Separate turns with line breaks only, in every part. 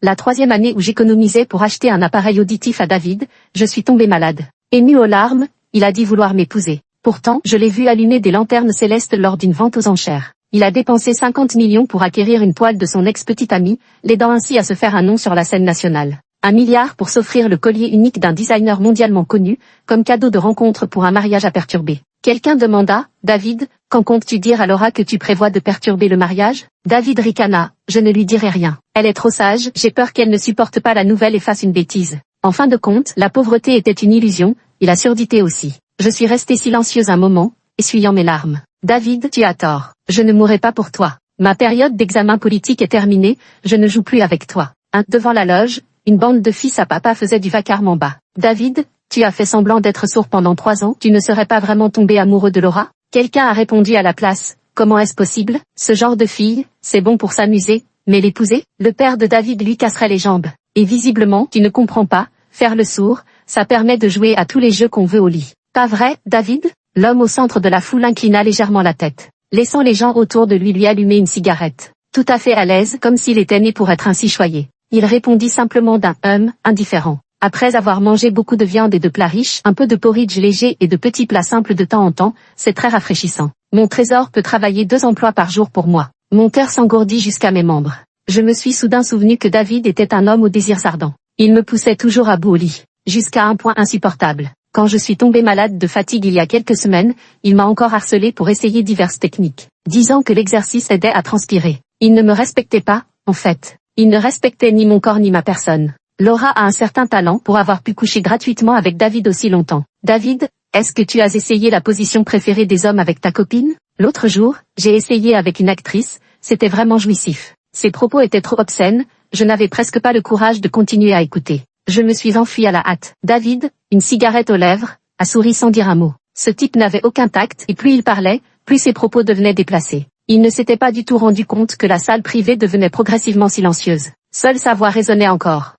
La 3e année où j'économisais pour acheter un appareil auditif à David, je suis tombée malade. Ému aux larmes, il a dit vouloir m'épouser. Pourtant, je l'ai vu allumer des lanternes célestes lors d'une vente aux enchères. Il a dépensé 50 millions pour acquérir une toile de son ex-petite amie, l'aidant ainsi à se faire un nom sur la scène nationale. 1 milliard pour s'offrir le collier unique d'un designer mondialement connu, comme cadeau de rencontre pour un mariage à perturber. Quelqu'un demanda, « David, quand comptes-tu dire à Laura que tu prévois de perturber le mariage ?» David ricana, « Je ne lui dirai rien. Elle est trop sage, j'ai peur qu'elle ne supporte pas la nouvelle et fasse une bêtise. » En fin de compte, la pauvreté était une illusion, et la surdité aussi. Je suis restée silencieuse un moment, essuyant mes larmes. « David, tu as tort. Je ne mourrai pas pour toi. Ma période d'examen politique est terminée, je ne joue plus avec toi. » Devant la loge, une bande de fils à papa faisait du vacarme en bas. « David, tu as fait semblant d'être sourd pendant 3 ans, tu ne serais pas vraiment tombé amoureux de Laura ?» Quelqu'un a répondu à la place, « Comment est-ce possible? Ce genre de fille, c'est bon pour s'amuser, mais l'épouser ?» Le père de David lui casserait les jambes. Et visiblement, tu ne comprends pas, faire le sourd, ça permet de jouer à tous les jeux qu'on veut au lit. Pas vrai, David? L'homme au centre de la foule inclina légèrement la tête, laissant les gens autour de lui allumer une cigarette. Tout à fait à l'aise, comme s'il était né pour être ainsi choyé. Il répondit simplement d'un indifférent. Après avoir mangé beaucoup de viande et de plats riches, un peu de porridge léger et de petits plats simples de temps en temps, c'est très rafraîchissant. Mon trésor peut travailler 2 emplois par jour pour moi. Mon cœur s'engourdit jusqu'à mes membres. Je me suis soudain souvenu que David était un homme aux désirs ardents. Il me poussait toujours à bout au lit, jusqu'à un point insupportable. Quand je suis tombée malade de fatigue il y a quelques semaines, il m'a encore harcelé pour essayer diverses techniques, disant que l'exercice aidait à transpirer. Il ne me respectait pas, en fait. Il ne respectait ni mon corps ni ma personne. Laura a un certain talent pour avoir pu coucher gratuitement avec David aussi longtemps. David, est-ce que tu as essayé la position préférée des hommes avec ta copine? L'autre jour, j'ai essayé avec une actrice, c'était vraiment jouissif. Ses propos étaient trop obscènes, je n'avais presque pas le courage de continuer à écouter. Je me suis enfuie à la hâte. David, une cigarette aux lèvres, a souri sans dire un mot. Ce type n'avait aucun tact et plus il parlait, plus ses propos devenaient déplacés. Il ne s'était pas du tout rendu compte que la salle privée devenait progressivement silencieuse. Seule sa voix résonnait encore.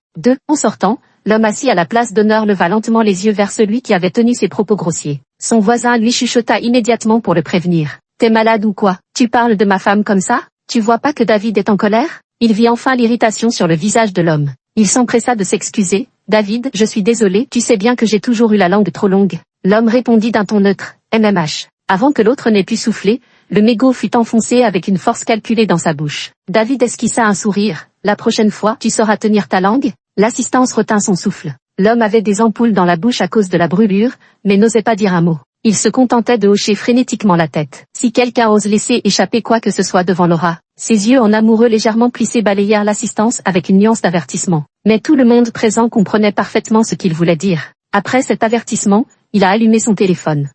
En sortant, l'homme assis à la place d'honneur leva lentement les yeux vers celui qui avait tenu ses propos grossiers. Son voisin lui chuchota immédiatement pour le prévenir. « T'es malade ou quoi? Tu parles de ma femme comme ça? Tu vois pas que David est en colère ?» Il vit enfin l'irritation sur le visage de l'homme. Il s'empressa de s'excuser. « David, je suis désolé, tu sais bien que j'ai toujours eu la langue trop longue. » L'homme répondit d'un ton neutre. « MMH. » Avant que l'autre n'ait pu souffler, le mégot fut enfoncé avec une force calculée dans sa bouche. David esquissa un sourire. « La prochaine fois, tu sauras tenir ta langue ?» L'assistance retint son souffle. L'homme avait des ampoules dans la bouche à cause de la brûlure, mais n'osait pas dire un mot. Il se contentait de hocher frénétiquement la tête. Si quelqu'un ose laisser échapper quoi que ce soit devant Laura, ses yeux en amoureux légèrement plissés balayèrent l'assistance avec une nuance d'avertissement. Mais tout le monde présent comprenait parfaitement ce qu'il voulait dire. Après cet avertissement, il a allumé son téléphone.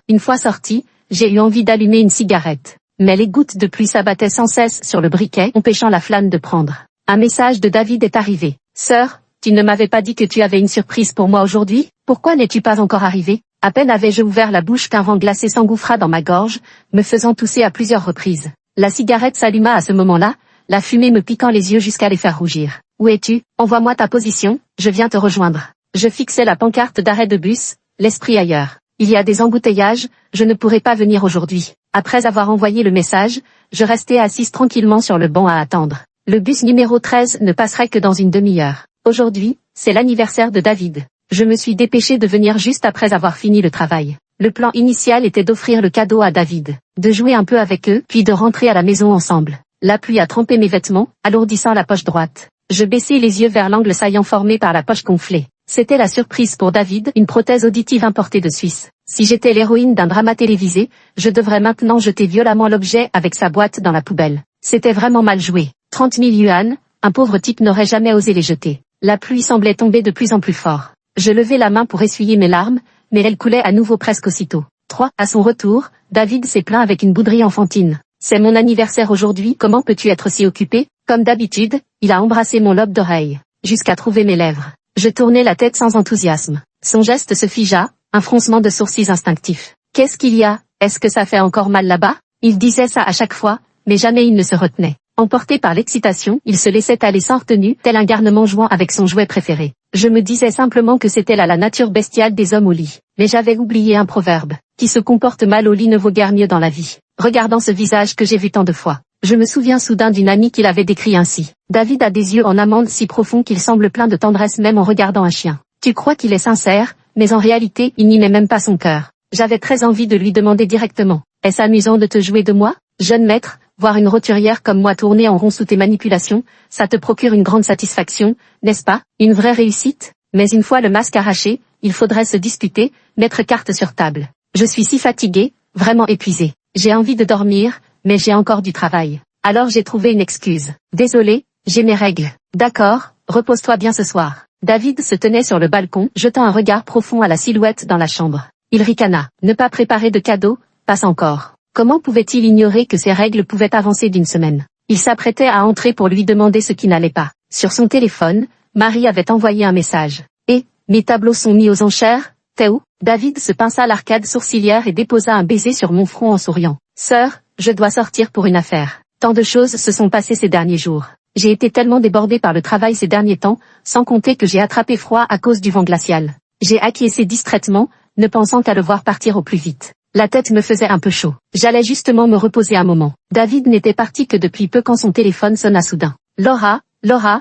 Une fois sorti, j'ai eu envie d'allumer une cigarette. Mais les gouttes de pluie s'abattaient sans cesse sur le briquet, empêchant la flamme de prendre. Un message de David est arrivé. « Sœur, tu ne m'avais pas dit que tu avais une surprise pour moi aujourd'hui? Pourquoi n'es-tu pas encore arrivée ?» À peine avais-je ouvert la bouche qu'un vent glacé s'engouffra dans ma gorge, me faisant tousser à plusieurs reprises. La cigarette s'alluma à ce moment-là, la fumée me piquant les yeux jusqu'à les faire rougir. « Où es-tu? Envoie-moi ta position, je viens te rejoindre. » Je fixais la pancarte d'arrêt de bus, l'esprit ailleurs. Il y a des embouteillages, je ne pourrai pas venir aujourd'hui. Après avoir envoyé le message, je restais assise tranquillement sur le banc à attendre. Le bus numéro 13 ne passerait que dans une demi-heure. Aujourd'hui, c'est l'anniversaire de David. Je me suis dépêchée de venir juste après avoir fini le travail. Le plan initial était d'offrir le cadeau à David, de jouer un peu avec eux, puis de rentrer à la maison ensemble. La pluie a trempé mes vêtements, alourdissant la poche droite. Je baissai les yeux vers l'angle saillant formé par la poche gonflée. C'était la surprise pour David, une prothèse auditive importée de Suisse. Si j'étais l'héroïne d'un drama télévisé, je devrais maintenant jeter violemment l'objet avec sa boîte dans la poubelle. C'était vraiment mal joué. 30 000 yuan, un pauvre type n'aurait jamais osé les jeter. La pluie semblait tomber de plus en plus fort. Je levai la main pour essuyer mes larmes, mais elles coulaient à nouveau presque aussitôt. À son retour, David s'est plaint avec une bouderie enfantine. « C'est mon anniversaire aujourd'hui, comment peux-tu être si occupé ?» Comme d'habitude, il a embrassé mon lobe d'oreille, jusqu'à trouver mes lèvres. Je tournai la tête sans enthousiasme. Son geste se figea, un froncement de sourcils instinctif. « Qu'est-ce qu'il y a? Est-ce que ça fait encore mal là-bas ?» Il disait ça à chaque fois, mais jamais il ne se retenait. Emporté par l'excitation, il se laissait aller sans retenue, tel un garnement jouant avec son jouet préféré. Je me disais simplement que c'était là la nature bestiale des hommes au lit. Mais j'avais oublié un proverbe. Qui se comporte mal au lit ne vaut guère mieux dans la vie. Regardant ce visage que j'ai vu tant de fois, Je me souviens soudain d'une amie qui l'avait décrit ainsi. David a des yeux en amande si profonds qu'il semble plein de tendresse même en regardant un chien. Tu crois qu'il est sincère, mais en réalité, il n'y met même pas son cœur. J'avais très envie de lui demander directement. Est-ce amusant de te jouer de moi, jeune maître? Voir une roturière comme moi tourner en rond sous tes manipulations, ça te procure une grande satisfaction, n'est-ce pas? Une vraie réussite? Mais une fois le masque arraché, il faudrait se disputer, mettre carte sur table. Je suis si fatiguée, vraiment épuisée. J'ai envie de dormir, mais j'ai encore du travail. Alors j'ai trouvé une excuse. Désolée, j'ai mes règles. D'accord, repose-toi bien ce soir. David se tenait sur le balcon, jetant un regard profond à la silhouette dans la chambre. Il ricana. Ne pas préparer de cadeau, passe encore. Comment pouvait-il ignorer que ces règles pouvaient avancer d'une semaine? Il s'apprêtait à entrer pour lui demander ce qui n'allait pas. Sur son téléphone, Marie avait envoyé un message. Et, mes tableaux sont mis aux enchères, t'es où? David se pinça l'arcade sourcilière et déposa un baiser sur mon front en souriant. Sœur, je dois sortir pour une affaire. Tant de choses se sont passées ces derniers jours. J'ai été tellement débordée par le travail ces derniers temps, sans compter que j'ai attrapé froid à cause du vent glacial. J'ai acquiescé distraitement, ne pensant qu'à le voir partir au plus vite. La tête me faisait un peu chaud. J'allais justement me reposer un moment. David n'était parti que depuis peu quand son téléphone sonna soudain. Laura,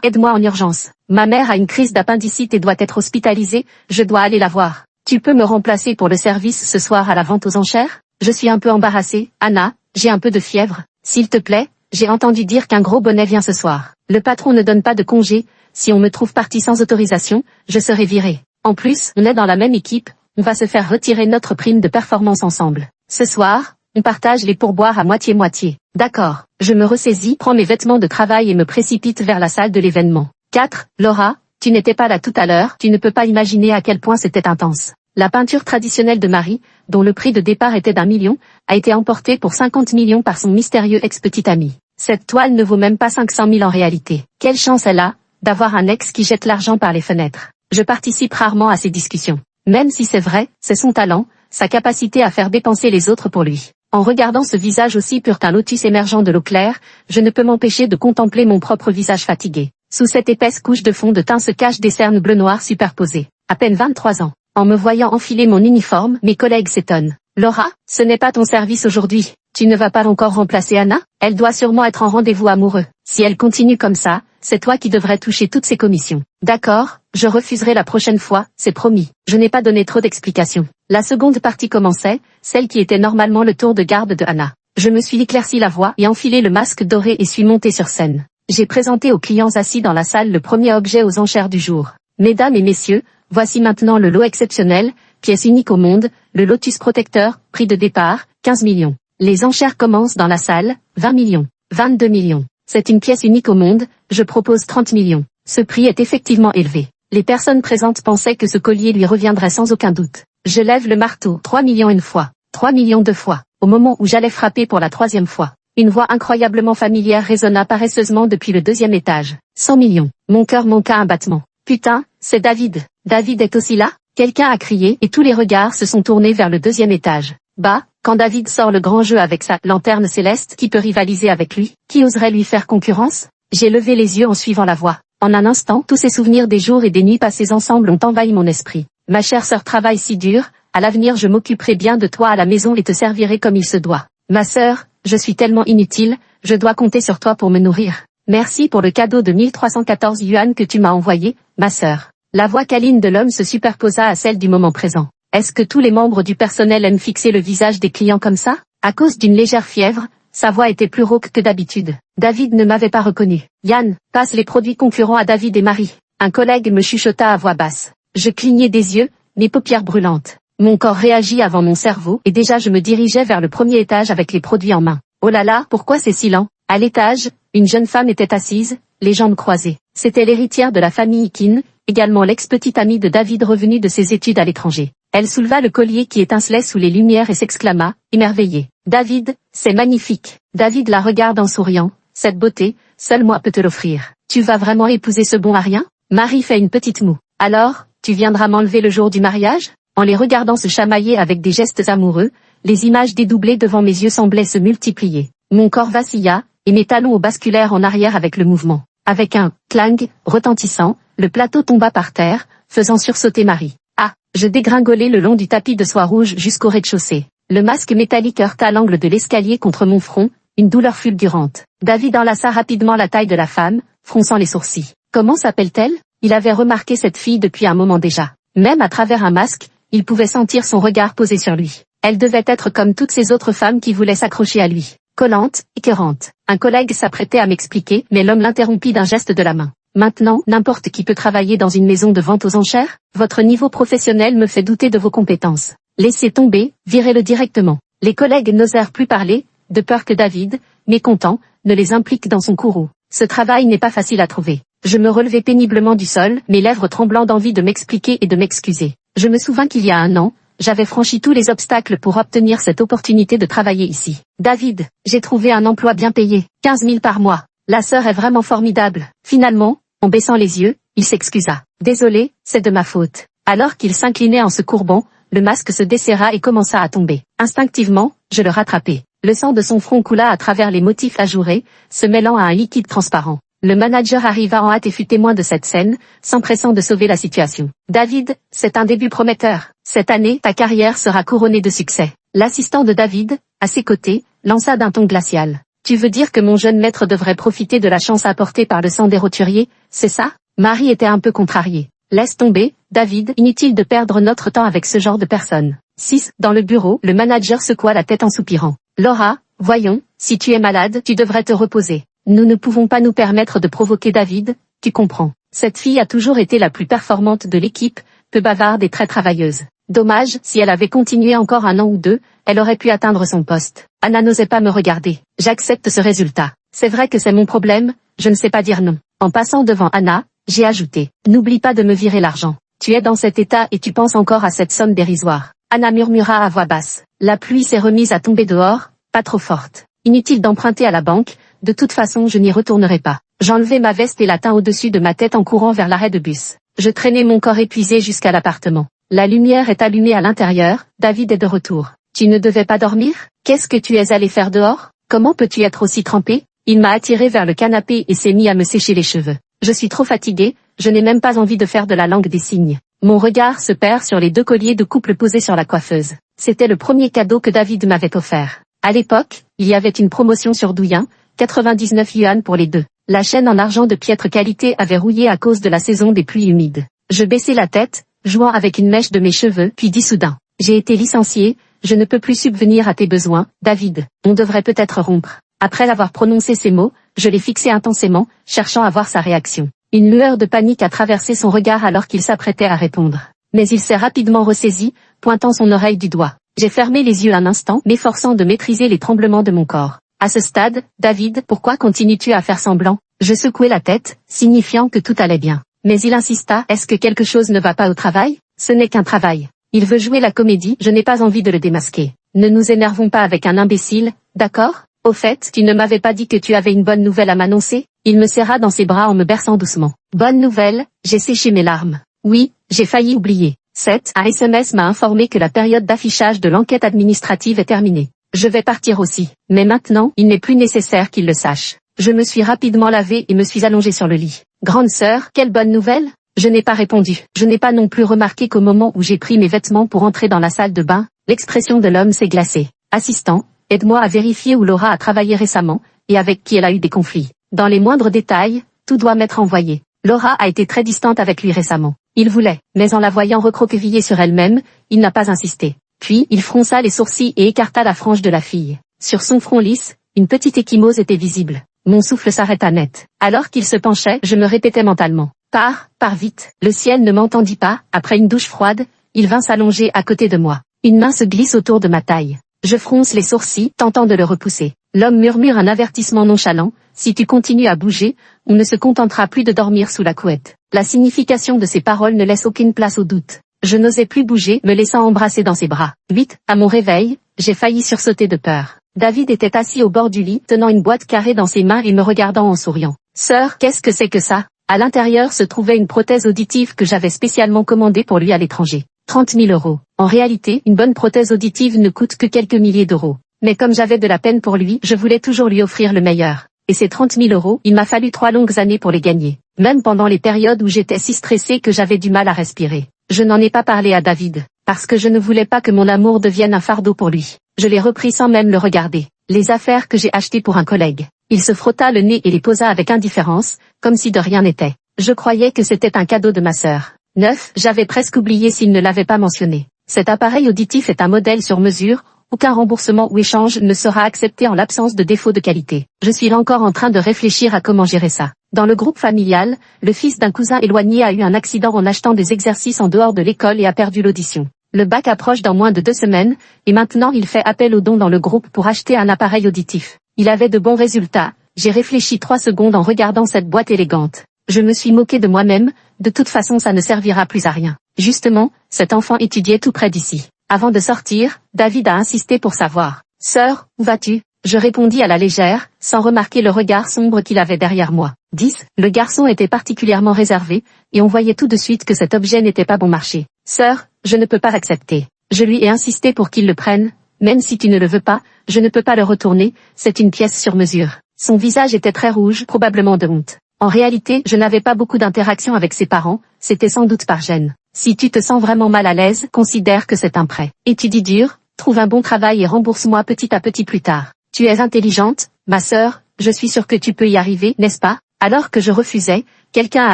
aide-moi en urgence. Ma mère a une crise d'appendicite et doit être hospitalisée, je dois aller la voir. Tu peux me remplacer pour le service ce soir à la vente aux enchères? Je suis un peu embarrassée, Anna, j'ai un peu de fièvre. S'il te plaît, j'ai entendu dire qu'un gros bonnet vient ce soir. Le patron ne donne pas de congé, si on me trouve partie sans autorisation, je serai virée. En plus, on est dans la même équipe, on va se faire retirer notre prime de performance ensemble. Ce soir, on partage les pourboires à moitié-moitié. D'accord, je me ressaisis, prends mes vêtements de travail et me précipite vers la salle de l'événement. 4. Laura, tu n'étais pas là tout à l'heure, tu ne peux pas imaginer à quel point c'était intense. La peinture traditionnelle de Marie, dont le prix de départ était d'1 million, a été emportée pour 50 millions par son mystérieux ex-petit ami. Cette toile ne vaut même pas 500 000 en réalité. Quelle chance elle a, d'avoir un ex qui jette l'argent par les fenêtres. Je participe rarement à ces discussions. Même si c'est vrai, c'est son talent, sa capacité à faire dépenser les autres pour lui. En regardant ce visage aussi pur qu'un lotus émergeant de l'eau claire, je ne peux m'empêcher de contempler mon propre visage fatigué. Sous cette épaisse couche de fond de teint se cachent des cernes bleu-noir superposées. À peine 23 ans. En me voyant enfiler mon uniforme, mes collègues s'étonnent. Laura, ce n'est pas ton service aujourd'hui. Tu ne vas pas encore remplacer Anna? Elle doit sûrement être en rendez-vous amoureux. Si elle continue comme ça, c'est toi qui devrais toucher toutes ses commissions. D'accord, je refuserai la prochaine fois, c'est promis. Je n'ai pas donné trop d'explications. La seconde partie commençait, celle qui était normalement le tour de garde de Anna. Je me suis éclairci la voix et enfilé le masque doré et suis monté sur scène. J'ai présenté aux clients assis dans la salle le premier objet aux enchères du jour. Mesdames et messieurs, voici maintenant le lot exceptionnel, pièce unique au monde, le Lotus Protecteur, prix de départ, 15 millions. Les enchères commencent dans la salle, 20 millions, 22 millions. C'est une pièce unique au monde, je propose 30 millions. Ce prix est effectivement élevé. Les personnes présentes pensaient que ce collier lui reviendrait sans aucun doute. Je lève le marteau, 3 millions une fois, 3 millions deux fois. Au moment où j'allais frapper pour la troisième fois, une voix incroyablement familière résonna paresseusement depuis le deuxième étage. 100 millions. Mon cœur manqua un battement. Putain, c'est David. David est aussi là? Quelqu'un a crié et tous les regards se sont tournés vers le deuxième étage. Bah, quand David sort le grand jeu avec sa lanterne céleste, qui peut rivaliser avec lui? Qui oserait lui faire concurrence? J'ai levé les yeux en suivant la voix. En un instant, tous ces souvenirs des jours et des nuits passés ensemble ont envahi mon esprit. Ma chère sœur travaille si dur, à l'avenir je m'occuperai bien de toi à la maison et te servirai comme il se doit. Ma sœur, je suis tellement inutile, je dois compter sur toi pour me nourrir. Merci pour le cadeau de 1314 yuan que tu m'as envoyé, ma sœur. La voix câline de l'homme se superposa à celle du moment présent. Est-ce que tous les membres du personnel aiment fixer le visage des clients comme ça? À cause d'une légère fièvre, sa voix était plus rauque que d'habitude. David ne m'avait pas reconnu. Yann, passe les produits concurrents à David et Marie. Un collègue me chuchota à voix basse. Je clignai des yeux, mes paupières brûlantes. Mon corps réagit avant mon cerveau et déjà je me dirigeais vers le premier étage avec les produits en main. Oh là là, pourquoi c'est si lent? À l'étage, une jeune femme était assise, les jambes croisées. C'était l'héritière de la famille Ikin, également l'ex-petite amie de David revenu de ses études à l'étranger. Elle souleva le collier qui étincelait sous les lumières et s'exclama, émerveillée. David, c'est magnifique. David la regarde en souriant. Cette beauté, seul moi peux te l'offrir. Tu vas vraiment épouser ce bon à rien? Marie fait une petite moue. Alors, tu viendras m'enlever le jour du mariage? En les regardant se chamailler avec des gestes amoureux, les images dédoublées devant mes yeux semblaient se multiplier. Mon corps vacilla, et mes talons basculèrent en arrière avec le mouvement. Avec un clang retentissant, le plateau tomba par terre, faisant sursauter Marie. Ah, je dégringolai le long du tapis de soie rouge jusqu'au rez-de-chaussée. Le masque métallique heurta l'angle de l'escalier contre mon front, une douleur fulgurante. David enlaça rapidement la taille de la femme, fronçant les sourcils. Comment s'appelle-t-elle? Il avait remarqué cette fille depuis un moment déjà. Même à travers un masque, il pouvait sentir son regard posé sur lui. Elle devait être comme toutes ces autres femmes qui voulaient s'accrocher à lui. Collante, écœurante. Un collègue s'apprêtait à m'expliquer, mais l'homme l'interrompit d'un geste de la main. Maintenant, n'importe qui peut travailler dans une maison de vente aux enchères? Votre niveau professionnel me fait douter de vos compétences. Laissez tomber, virez-le directement. Les collègues n'osèrent plus parler, de peur que David, mécontent, ne les implique dans son courroux. Ce travail n'est pas facile à trouver. Je me relevai péniblement du sol, mes lèvres tremblant d'envie de m'expliquer et de m'excuser. Je me souvins qu'il y a un an, j'avais franchi tous les obstacles pour obtenir cette opportunité de travailler ici. David, j'ai trouvé un emploi bien payé, 15 000 par mois. La sœur est vraiment formidable. Finalement, en baissant les yeux, il s'excusa. Désolé, c'est de ma faute. Alors qu'il s'inclinait en se courbant, le masque se desserra et commença à tomber. Instinctivement, je le rattrapai. Le sang de son front coula à travers les motifs ajourés, se mêlant à un liquide transparent. Le manager arriva en hâte et fut témoin de cette scène, s'empressant de sauver la situation. David, c'est un début prometteur. Cette année, ta carrière sera couronnée de succès. L'assistant de David, à ses côtés, lança d'un ton glacial. Tu veux dire que mon jeune maître devrait profiter de la chance apportée par le sang des roturiers, c'est ça? Marie était un peu contrariée. Laisse tomber, David, inutile de perdre notre temps avec ce genre de personnes. 6. Dans le bureau, le manager secoua la tête en soupirant. Laura, voyons, si tu es malade, tu devrais te reposer. Nous ne pouvons pas nous permettre de provoquer David, tu comprends. Cette fille a toujours été la plus performante de l'équipe, peu bavarde et très travailleuse. Dommage, si elle avait continué encore un an ou deux, elle aurait pu atteindre son poste. Anna n'osait pas me regarder. J'accepte ce résultat. C'est vrai que c'est mon problème, je ne sais pas dire non. En passant devant Anna, j'ai ajouté. N'oublie pas de me virer l'argent. Tu es dans cet état et tu penses encore à cette somme dérisoire. Anna murmura à voix basse. La pluie s'est remise à tomber dehors, pas trop forte. Inutile d'emprunter à la banque, de toute façon je n'y retournerai pas. J'enlevai ma veste et la tins au-dessus de ma tête en courant vers l'arrêt de bus. Je traînai mon corps épuisé jusqu'à l'appartement. La lumière est allumée à l'intérieur, David est de retour. Tu ne devais pas dormir? Qu'est-ce que tu es allé faire dehors? Comment peux-tu être aussi trempé? Il m'a attiré vers le canapé et s'est mis à me sécher les cheveux. Je suis trop fatigué, je n'ai même pas envie de faire de la langue des signes. Mon regard se perd sur les 2 colliers de couple posés sur la coiffeuse. C'était le premier cadeau que David m'avait offert. À l'époque, il y avait une promotion sur Douyin, 99 yuan pour les 2. La chaîne en argent de piètre qualité avait rouillé à cause de la saison des pluies humides. Je baissai la tête, jouant avec une mèche de mes cheveux, puis dis soudain. J'ai été licencié, je ne peux plus subvenir à tes besoins, David. On devrait peut-être rompre. Après avoir prononcé ces mots, je l'ai fixé intensément, cherchant à voir sa réaction. Une lueur de panique a traversé son regard alors qu'il s'apprêtait à répondre. Mais il s'est rapidement ressaisi, pointant son oreille du doigt. J'ai fermé les yeux un instant, m'efforçant de maîtriser les tremblements de mon corps. À ce stade, David, pourquoi continues-tu à faire semblant? Je secouai la tête, signifiant que tout allait bien. Mais il insista, est-ce que quelque chose ne va pas au travail? Ce n'est qu'un travail. Il veut jouer la comédie, je n'ai pas envie de le démasquer. Ne nous énervons pas avec un imbécile, d'accord? Au fait, tu ne m'avais pas dit que tu avais une bonne nouvelle à m'annoncer? Il me serra dans ses bras en me berçant doucement. Bonne nouvelle, j'ai séché mes larmes. Oui, j'ai failli oublier. 7. Un SMS m'a informé que la période d'affichage de l'enquête administrative est terminée. Je vais partir aussi. Mais maintenant, il n'est plus nécessaire qu'il le sache. Je me suis rapidement lavé et me suis allongé sur le lit. Grande sœur, quelle bonne nouvelle? Je n'ai pas répondu. Je n'ai pas non plus remarqué qu'au moment où j'ai pris mes vêtements pour entrer dans la salle de bain, l'expression de l'homme s'est glacée. Assistant, aide-moi à vérifier où Laura a travaillé récemment, et avec qui elle a eu des conflits. Dans les moindres détails, tout doit m'être envoyé. Laura a été très distante avec lui récemment. Il voulait, mais en la voyant recroquevillée sur elle-même, il n'a pas insisté. Puis, il fronça les sourcils et écarta la frange de la fille. Sur son front lisse, une petite ecchymose était visible. Mon souffle s'arrêta net. Alors qu'il se penchait, je me répétais mentalement. Pars vite. Le ciel ne m'entendit pas, après une douche froide, il vint s'allonger à côté de moi. Une main se glisse autour de ma taille. Je fronce les sourcils, tentant de le repousser. L'homme murmure un avertissement nonchalant, si tu continues à bouger, on ne se contentera plus de dormir sous la couette. La signification de ces paroles ne laisse aucune place au doute. Je n'osais plus bouger, me laissant embrasser dans ses bras. 8. À mon réveil, j'ai failli sursauter de peur. David était assis au bord du lit, tenant une boîte carrée dans ses mains et me regardant en souriant. Sœur, qu'est-ce que c'est que ça? À l'intérieur se trouvait une prothèse auditive que j'avais spécialement commandée pour lui à l'étranger. 30 000 €. En réalité, une bonne prothèse auditive ne coûte que quelques milliers d'euros. Mais comme j'avais de la peine pour lui, je voulais toujours lui offrir le meilleur. Et ces 30 000 €, il m'a fallu 3 longues années pour les gagner. Même pendant les périodes où j'étais si stressée que j'avais du mal à respirer. Je n'en ai pas parlé à David, parce que je ne voulais pas que mon amour devienne un fardeau pour lui. Je l'ai repris sans même le regarder. Les affaires que j'ai achetées pour un collègue. Il se frotta le nez et les posa avec indifférence, comme si de rien n'était. Je croyais que c'était un cadeau de ma sœur. 9. J'avais presque oublié s'il ne l'avait pas mentionné. Cet appareil auditif est un modèle sur mesure, aucun remboursement ou échange ne sera accepté en l'absence de défaut de qualité. Je suis encore en train de réfléchir à comment gérer ça. Dans le groupe familial, le fils d'un cousin éloigné a eu un accident en achetant des exercices en dehors de l'école et a perdu l'audition. Le bac approche dans moins de 2 semaines, et maintenant il fait appel aux dons dans le groupe pour acheter un appareil auditif. Il avait de bons résultats. J'ai réfléchi 3 secondes en regardant cette boîte élégante. Je me suis moqué de moi-même, de toute façon ça ne servira plus à rien. Justement, cet enfant étudiait tout près d'ici. Avant de sortir, David a insisté pour savoir. « Sœur, où vas-tu » Je répondis à la légère, sans remarquer le regard sombre qu'il avait derrière moi. 10. Le garçon était particulièrement réservé, et on voyait tout de suite que cet objet n'était pas bon marché. « Sœur, je ne peux pas l'accepter. » Je lui ai insisté pour qu'il le prenne. « Même si tu ne le veux pas, je ne peux pas le retourner, c'est une pièce sur mesure. » Son visage était très rouge, probablement de honte. En réalité, je n'avais pas beaucoup d'interaction avec ses parents, c'était sans doute par gêne. Si tu te sens vraiment mal à l'aise, considère que c'est un prêt. Étudie dur, trouve un bon travail et rembourse-moi petit à petit plus tard. Tu es intelligente, ma sœur, je suis sûre que tu peux y arriver, n'est-ce pas? Alors que je refusais, quelqu'un a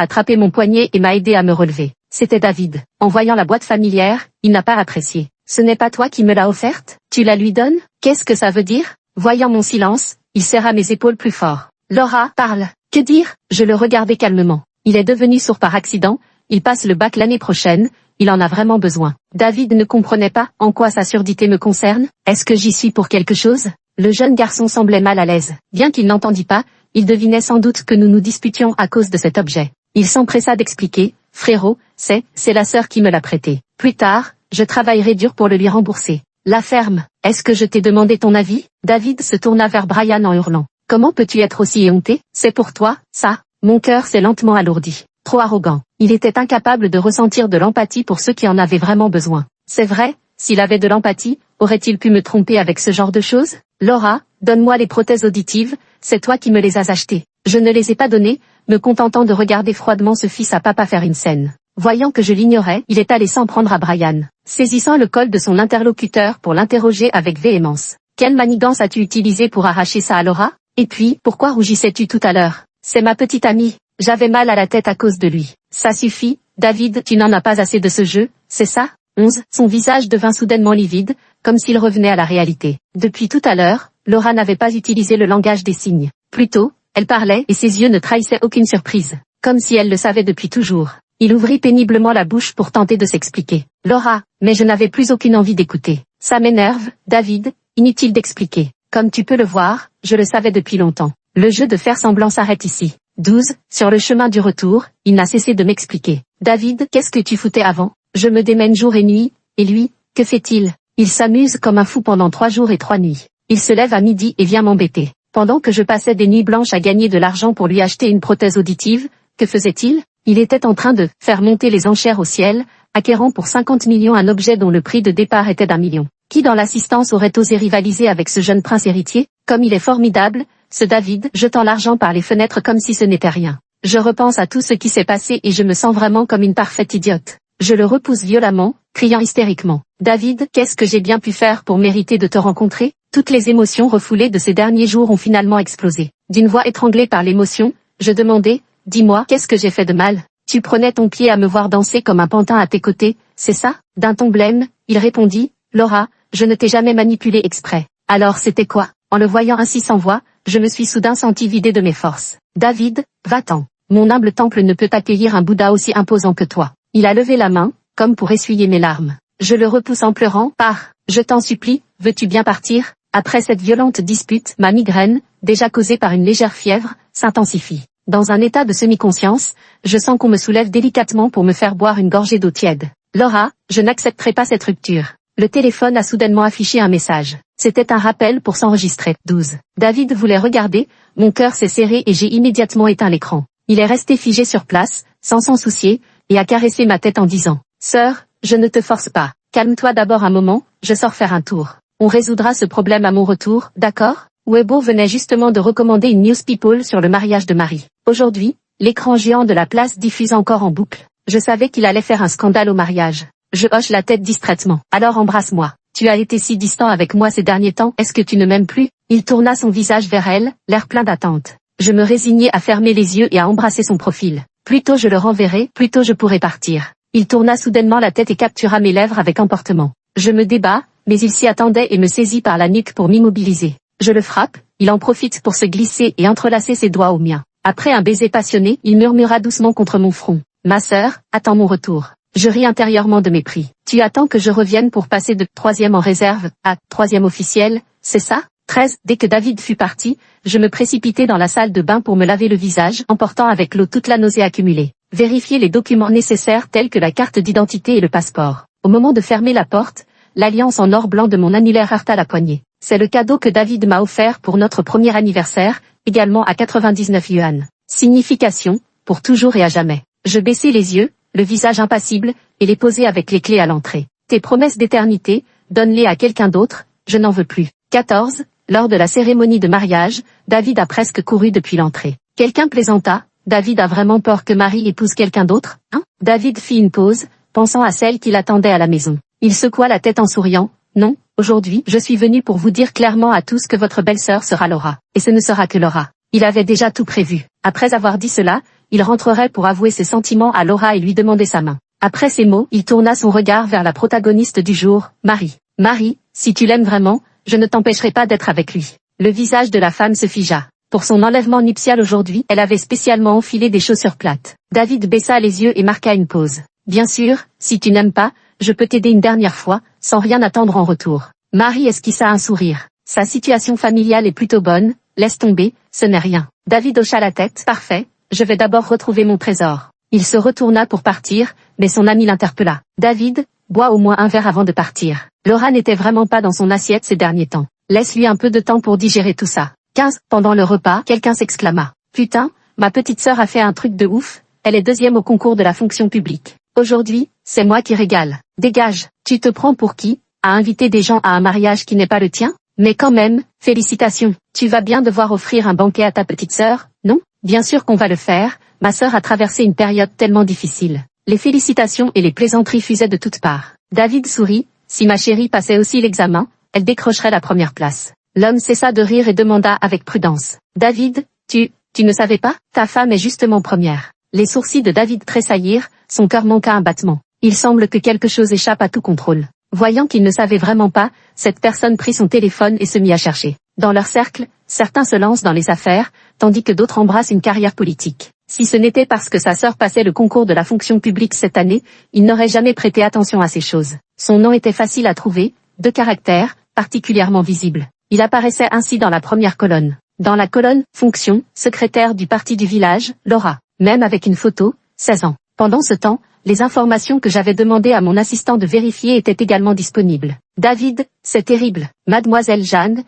attrapé mon poignet et m'a aidé à me relever. C'était David. En voyant la boîte familière, il n'a pas apprécié. Ce n'est pas toi qui me l'as offerte? Tu la lui donnes? Qu'est-ce que ça veut dire? Voyant mon silence, il serra mes épaules plus fort. Laura, parle. Que dire? Je le regardais calmement. Il est devenu sourd par accident, il passe le bac l'année prochaine, il en a vraiment besoin. David ne comprenait pas en quoi sa surdité me concerne. Est-ce que j'y suis pour quelque chose? Le jeune garçon semblait mal à l'aise. Bien qu'il n'entendît pas, il devinait sans doute que nous nous disputions à cause de cet objet. Il s'empressa d'expliquer. Frérot, c'est la sœur qui me l'a prêté. Plus tard, je travaillerai dur pour le lui rembourser. La ferme, est-ce que je t'ai demandé ton avis? David se tourna vers Brian en hurlant. Comment peux-tu être aussi éhonté? C'est pour toi, ça? Mon cœur s'est lentement alourdi. Trop arrogant. Il était incapable de ressentir de l'empathie pour ceux qui en avaient vraiment besoin. C'est vrai, s'il avait de l'empathie, aurait-il pu me tromper avec ce genre de choses? Laura, donne-moi les prothèses auditives, c'est toi qui me les as achetées. Je ne les ai pas données, me contentant de regarder froidement ce fils à papa faire une scène. Voyant que je l'ignorais, il est allé s'en prendre à Brian, saisissant le col de son interlocuteur pour l'interroger avec véhémence. Quelle manigance as-tu utilisée pour arracher ça à Laura? Et puis, pourquoi rougissais-tu tout à l'heure? C'est ma petite amie. J'avais mal à la tête à cause de lui. Ça suffit, David, tu n'en as pas assez de ce jeu, c'est ça? 11. Son visage devint soudainement livide, comme s'il revenait à la réalité. Depuis tout à l'heure, Laura n'avait pas utilisé le langage des signes. Plutôt, elle parlait et ses yeux ne trahissaient aucune surprise. Comme si elle le savait depuis toujours. Il ouvrit péniblement la bouche pour tenter de s'expliquer. Laura, mais je n'avais plus aucune envie d'écouter. Ça m'énerve, David, inutile d'expliquer. Comme tu peux le voir, je le savais depuis longtemps. Le jeu de faire semblant s'arrête ici. 12. Sur le chemin du retour, il n'a cessé de m'expliquer. David, qu'est-ce que tu foutais avant? Je me démène jour et nuit, et lui, que fait-il? Il s'amuse comme un fou pendant 3 jours et 3 nuits. Il se lève à midi et vient m'embêter. Pendant que je passais des nuits blanches à gagner de l'argent pour lui acheter une prothèse auditive, que faisait-il? Il était en train de faire monter les enchères au ciel, acquérant pour 50 millions un objet dont le prix de départ était d'1 million. Qui dans l'assistance aurait osé rivaliser avec ce jeune prince héritier? Comme il est formidable, ce David, jetant l'argent par les fenêtres comme si ce n'était rien. Je repense à tout ce qui s'est passé et je me sens vraiment comme une parfaite idiote. Je le repousse violemment, criant hystériquement. David, qu'est-ce que j'ai bien pu faire pour mériter de te rencontrer? Toutes les émotions refoulées de ces derniers jours ont finalement explosé. D'une voix étranglée par l'émotion, je demandai, dis-moi, qu'est-ce que j'ai fait de mal? Tu prenais ton pied à me voir danser comme un pantin à tes côtés, c'est ça? D'un ton blême, il répondit, Laura, je ne t'ai jamais manipulé exprès. Alors c'était quoi? En le voyant ainsi sans voix, je me suis soudain senti vidé de mes forces. David, va-t'en. Mon humble temple ne peut accueillir un Bouddha aussi imposant que toi. Il a levé la main, comme pour essuyer mes larmes. Je le repousse en pleurant, pars. Je t'en supplie, veux-tu bien partir? Après cette violente dispute, ma migraine, déjà causée par une légère fièvre, s'intensifie. Dans un état de semi-conscience, je sens qu'on me soulève délicatement pour me faire boire une gorgée d'eau tiède. Laura, je n'accepterai pas cette rupture. Le téléphone a soudainement affiché un message. C'était un rappel pour s'enregistrer. 12. David voulait regarder, mon cœur s'est serré et j'ai immédiatement éteint l'écran. Il est resté figé sur place, sans s'en soucier, et a caressé ma tête en disant, « Sœur, je ne te force pas. Calme-toi d'abord un moment, je sors faire un tour. On résoudra ce problème à mon retour, d'accord ?» Weibo venait justement de recommander une news people sur le mariage de Marie. Aujourd'hui, l'écran géant de la place diffuse encore en boucle. Je savais qu'il allait faire un scandale au mariage. Je hoche la tête distraitement. Alors embrasse-moi. Tu as été si distant avec moi ces derniers temps, est-ce que tu ne m'aimes plus? Il tourna son visage vers elle, l'air plein d'attente. Je me résignai à fermer les yeux et à embrasser son profil. Plus tôt je le renverrai, plus tôt je pourrai partir. Il tourna soudainement la tête et captura mes lèvres avec emportement. Je me débats, mais il s'y attendait et me saisit par la nuque pour m'immobiliser. Je le frappe, il en profite pour se glisser et entrelacer ses doigts aux miens. Après un baiser passionné, il murmura doucement contre mon front. Ma sœur, attends mon retour. Je ris intérieurement de mépris. Tu attends que je revienne pour passer de 3e en réserve à 3e officiel, c'est ça? 13. Dès que David fut parti, je me précipitai dans la salle de bain pour me laver le visage, emportant avec l'eau toute la nausée accumulée. Vérifier les documents nécessaires tels que la carte d'identité et le passeport. Au moment de fermer la porte, l'alliance en or blanc de mon annulaire heurta la poignée. C'est le cadeau que David m'a offert pour notre premier anniversaire, également à 99 yuan. Signification, pour toujours et à jamais. Je baissai les yeux, le visage impassible, et les posai avec les clés à l'entrée. Tes promesses d'éternité, donne-les à quelqu'un d'autre, je n'en veux plus. 14. Lors de la cérémonie de mariage, David a presque couru depuis l'entrée. Quelqu'un plaisanta, David a vraiment peur que Marie épouse quelqu'un d'autre, hein? David fit une pause, pensant à celle qui l'attendait à la maison. Il secoua la tête en souriant. Non, aujourd'hui, je suis venu pour vous dire clairement à tous que votre belle-sœur sera Laura. Et ce ne sera que Laura. Il avait déjà tout prévu. Après avoir dit cela, il rentrerait pour avouer ses sentiments à Laura et lui demander sa main. Après ces mots, il tourna son regard vers la protagoniste du jour, Marie. Marie, si tu l'aimes vraiment, je ne t'empêcherai pas d'être avec lui. Le visage de la femme se figea. Pour son enlèvement nuptial aujourd'hui, elle avait spécialement enfilé des chaussures plates. David baissa les yeux et marqua une pause. Bien sûr, si tu n'aimes pas, je peux t'aider une dernière fois, sans rien attendre en retour. Marie esquissa un sourire. Sa situation familiale est plutôt bonne, laisse tomber, ce n'est rien. David hocha la tête. Parfait, je vais d'abord retrouver mon trésor. Il se retourna pour partir, mais son ami l'interpella. David, bois au moins un verre avant de partir. Laura n'était vraiment pas dans son assiette ces derniers temps. Laisse-lui un peu de temps pour digérer tout ça. 15. Pendant le repas, quelqu'un s'exclama. Putain, ma petite sœur a fait un truc de ouf, elle est 2e au concours de la fonction publique. Aujourd'hui, c'est moi qui régale. Dégage, tu te prends pour qui, à inviter des gens à un mariage qui n'est pas le tien? Mais quand même, félicitations, tu vas bien devoir offrir un banquet à ta petite sœur, non? Bien sûr qu'on va le faire, ma sœur a traversé une période tellement difficile. Les félicitations et les plaisanteries fusaient de toutes parts. David sourit, si ma chérie passait aussi l'examen, elle décrocherait la première place. L'homme cessa de rire et demanda avec prudence. David, tu ne savais pas? Ta femme est justement première. Les sourcils de David tressaillirent, son cœur manqua un battement. Il semble que quelque chose échappe à tout contrôle. Voyant qu'il ne savait vraiment pas, cette personne prit son téléphone et se mit à chercher. Dans leur cercle, certains se lancent dans les affaires, tandis que d'autres embrassent une carrière politique. Si ce n'était parce que sa sœur passait le concours de la fonction publique cette année, il n'aurait jamais prêté attention à ces choses. Son nom était facile à trouver, 2 caractères, particulièrement visibles. Il apparaissait ainsi dans la première colonne. Dans la colonne « Fonction », secrétaire du parti du village, Laura. Même avec une photo, 16 ans. Pendant ce temps, les informations que j'avais demandé à mon assistant de vérifier étaient également disponibles. David, c'est terrible. Mademoiselle Jeanne,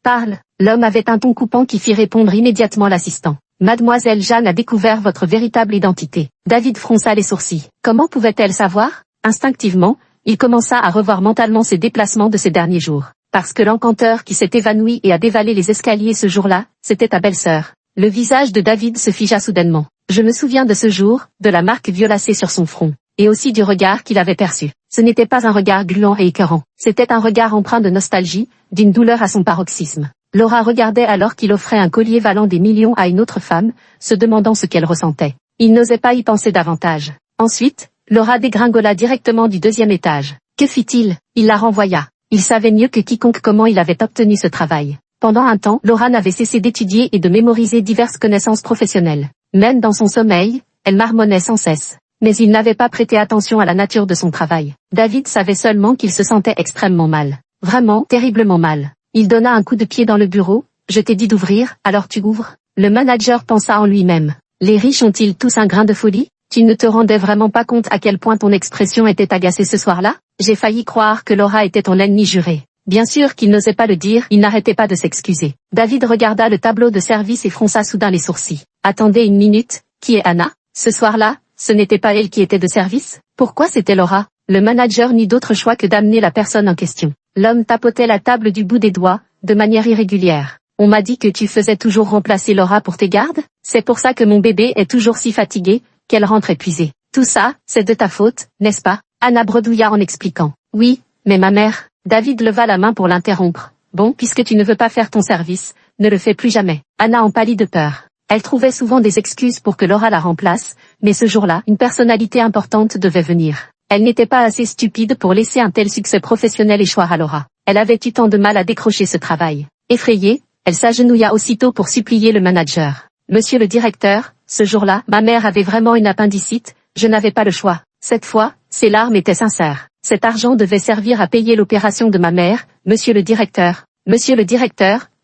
parle. L'homme avait un ton coupant qui fit répondre immédiatement l'assistant. Mademoiselle Jeanne a découvert votre véritable identité. David fronça les sourcils. Comment pouvait-elle savoir? Instinctivement, il commença à revoir mentalement ses déplacements de ces derniers jours. Parce que l'encanteur qui s'est évanoui et a dévalé les escaliers ce jour-là, c'était ta belle-sœur. Le visage de David se figea soudainement. Je me souviens de ce jour, de la marque violacée sur son front, et aussi du regard qu'il avait perçu. Ce n'était pas un regard gluant et écœurant, c'était un regard empreint de nostalgie, d'une douleur à son paroxysme. Laura regardait alors qu'il offrait un collier valant des millions à une autre femme, se demandant ce qu'elle ressentait. Il n'osait pas y penser davantage. Ensuite, Laura dégringola directement du 2e étage. Que fit-il? Il la renvoya. Il savait mieux que quiconque comment il avait obtenu ce travail. Pendant un temps, Laura n'avait cessé d'étudier et de mémoriser diverses connaissances professionnelles. Même dans son sommeil, elle marmonnait sans cesse. Mais il n'avait pas prêté attention à la nature de son travail. David savait seulement qu'il se sentait extrêmement mal. Vraiment, terriblement mal. Il donna un coup de pied dans le bureau. Je t'ai dit d'ouvrir, alors tu ouvres. Le manager pensa en lui-même. Les riches ont-ils tous un grain de folie? Tu ne te rendais vraiment pas compte à quel point ton expression était agacée ce soir-là? J'ai failli croire que Laura était ton ennemi juré. Bien sûr qu'il n'osait pas le dire, il n'arrêtait pas de s'excuser. David regarda le tableau de service et fronça soudain les sourcils. Attendez une minute, qui est Anna? Ce soir-là, ce n'était pas elle qui était de service? Pourquoi c'était Laura? Le manager n'eut d'autre choix que d'amener la personne en question. L'homme tapotait la table du bout des doigts, de manière irrégulière. On m'a dit que tu faisais toujours remplacer Laura pour tes gardes? C'est pour ça que mon bébé est toujours si fatigué, qu'elle rentre épuisée. Tout ça, c'est de ta faute, n'est-ce pas? Anna bredouilla en expliquant. Oui, Mais ma mère, David leva la main pour l'interrompre. Bon, puisque tu ne veux pas faire ton service, ne le fais plus jamais. Anna en pâlit de peur. Elle trouvait souvent des excuses pour que Laura la remplace, mais ce jour-là, une personnalité importante devait venir. Elle n'était pas assez stupide pour laisser un tel succès professionnel échoir à Laura. Elle avait eu tant de mal à décrocher ce travail. Effrayée, elle s'agenouilla aussitôt pour supplier le manager. Monsieur le directeur, ce jour-là, ma mère avait vraiment une appendicite, je n'avais pas le choix. Cette fois, ses larmes étaient sincères. Cet argent devait servir à payer l'opération de ma mère, monsieur le directeur,